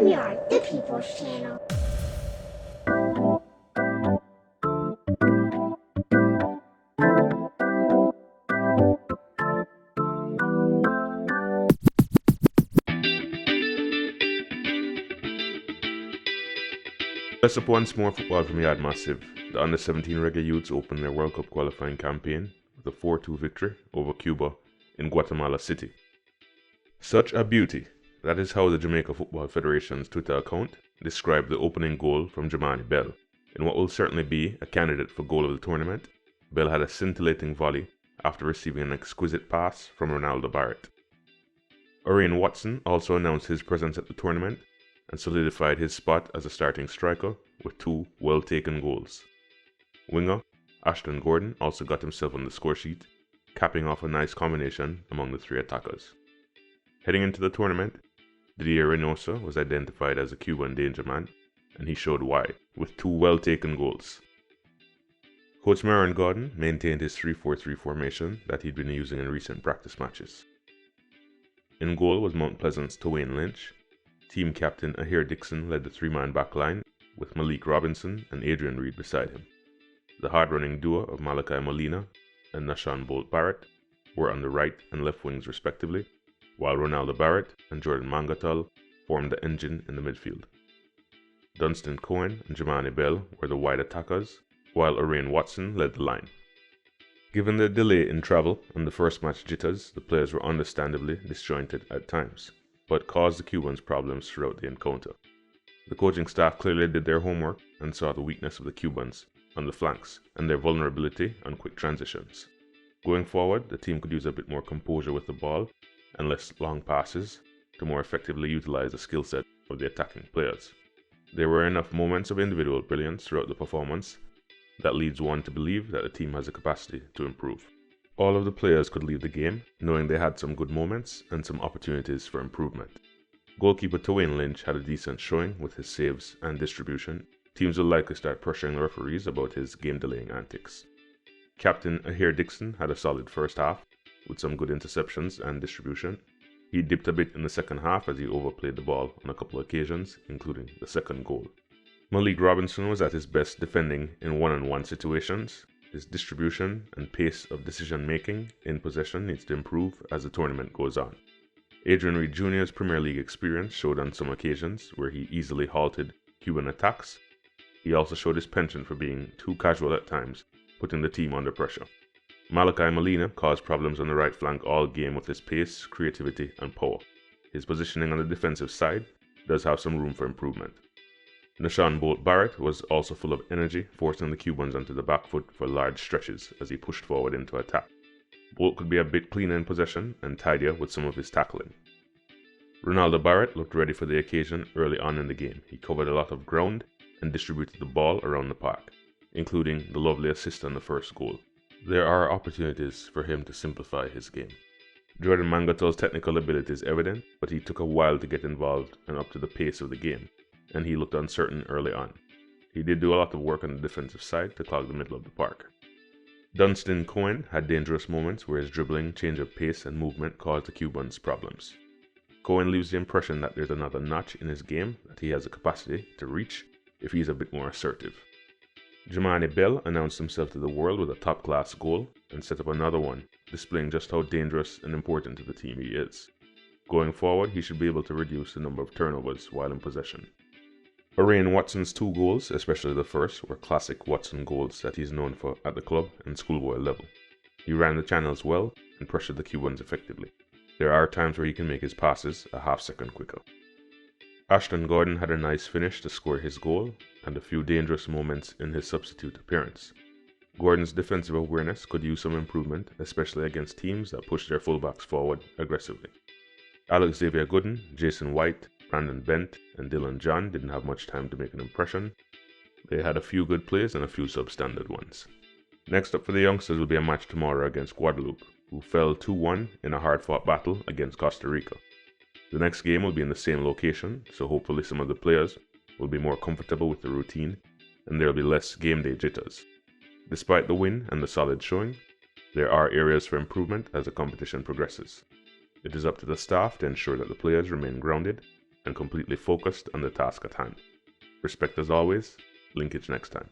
We are the People's Channel. Let's up once more football from Yard Massive. The Under-17 Reggae Youths opened their World Cup qualifying campaign with a 4-2 victory over Cuba in Guatemala City. Such a beauty. That is how the Jamaica Football Federation's Twitter account described the opening goal from Jamani Bell. In what will certainly be a candidate for goal of the tournament, Bell had a scintillating volley after receiving an exquisite pass from Ronaldo Barrett. Orion Watson also announced his presence at the tournament and solidified his spot as a starting striker with 2 well-taken goals. Winger Ashton Gordon also got himself on the scoresheet, capping off a nice combination among the 3 attackers. Heading into the tournament, Didier Reynoso was identified as a Cuban danger man, and he showed why, with 2 well-taken goals. Coach Maron Gordon maintained his 3-4-3 formation that he'd been using in recent practice matches. In goal was Mount Pleasant's Twain Lynch. Team captain Ahir Dixon led the 3-man backline, with Malik Robinson and Adrian Reed beside him. The hard-running duo of Malachi Molina and Nashawn Bolt-Barrett were on the right and left wings respectively, while Ronaldo Barrett and Jordan Mangatal formed the engine in the midfield. Dunstan Cohen and Jamani Bell were the wide attackers, while Orion Watson led the line. Given the delay in travel and the first match jitters, the players were understandably disjointed at times, but caused the Cubans problems throughout the encounter. The coaching staff clearly did their homework and saw the weakness of the Cubans on the flanks and their vulnerability on quick transitions. Going forward, the team could use a bit more composure with the ball and less long passes to more effectively utilize the skill set of the attacking players. There were enough moments of individual brilliance throughout the performance that leads one to believe that the team has the capacity to improve. All of the players could leave the game knowing they had some good moments and some opportunities for improvement. Goalkeeper Twain Lynch had a decent showing with his saves and distribution. Teams will likely start pressuring the referees about his game-delaying antics. Captain Ahir Dixon had a solid first half with some good interceptions and distribution. He dipped a bit in the second half as he overplayed the ball on a couple of occasions, including the second goal. Malik Robinson was at his best defending in one-on-one situations. His distribution and pace of decision-making in possession needs to improve as the tournament goes on. Adrian Reed Jr.'s Premier League experience showed on some occasions where he easily halted Cuban attacks. He also showed his penchant for being too casual at times, putting the team under pressure. Malachi Molina caused problems on the right flank all game with his pace, creativity, and power. His positioning on the defensive side does have some room for improvement. Nashawn Bolt-Barrett was also full of energy, forcing the Cubans onto the back foot for large stretches as he pushed forward into attack. Bolt could be a bit cleaner in possession and tidier with some of his tackling. Ronaldo Barrett looked ready for the occasion early on in the game. He covered a lot of ground and distributed the ball around the park, including the lovely assist on the first goal. There are opportunities for him to simplify his game. Jordan Mangatal's technical ability is evident, but he took a while to get involved and up to the pace of the game, and he looked uncertain early on. He did do a lot of work on the defensive side to clog the middle of the park. Dunstan Cohen had dangerous moments where his dribbling, change of pace, and movement caused the Cubans problems. Cohen leaves the impression that there's another notch in his game that he has the capacity to reach if he's a bit more assertive. Jamani Bell announced himself to the world with a top-class goal and set up another one, displaying just how dangerous and important to the team he is. Going forward, he should be able to reduce the number of turnovers while in possession. Orion Watson's 2 goals, especially the first, were classic Watson goals that he's known for at the club and schoolboy level. He ran the channels well and pressured the Cubans effectively. There are times where he can make his passes a half-second quicker. Ashton Gordon had a nice finish to score his goal and a few dangerous moments in his substitute appearance. Gordon's defensive awareness could use some improvement, especially against teams that push their fullbacks forward aggressively. Alex Xavier Gooden, Jason White, Brandon Bent, and Dylan John didn't have much time to make an impression. They had a few good plays and a few substandard ones. Next up for the youngsters will be a match tomorrow against Guadeloupe, who fell 2-1 in a hard-fought battle against Costa Rica. The next game will be in the same location, so hopefully some of the players will be more comfortable with the routine and there will be less game day jitters. Despite the win and the solid showing, there are areas for improvement as the competition progresses. It is up to the staff to ensure that the players remain grounded and completely focused on the task at hand. Respect as always. Linkage next time.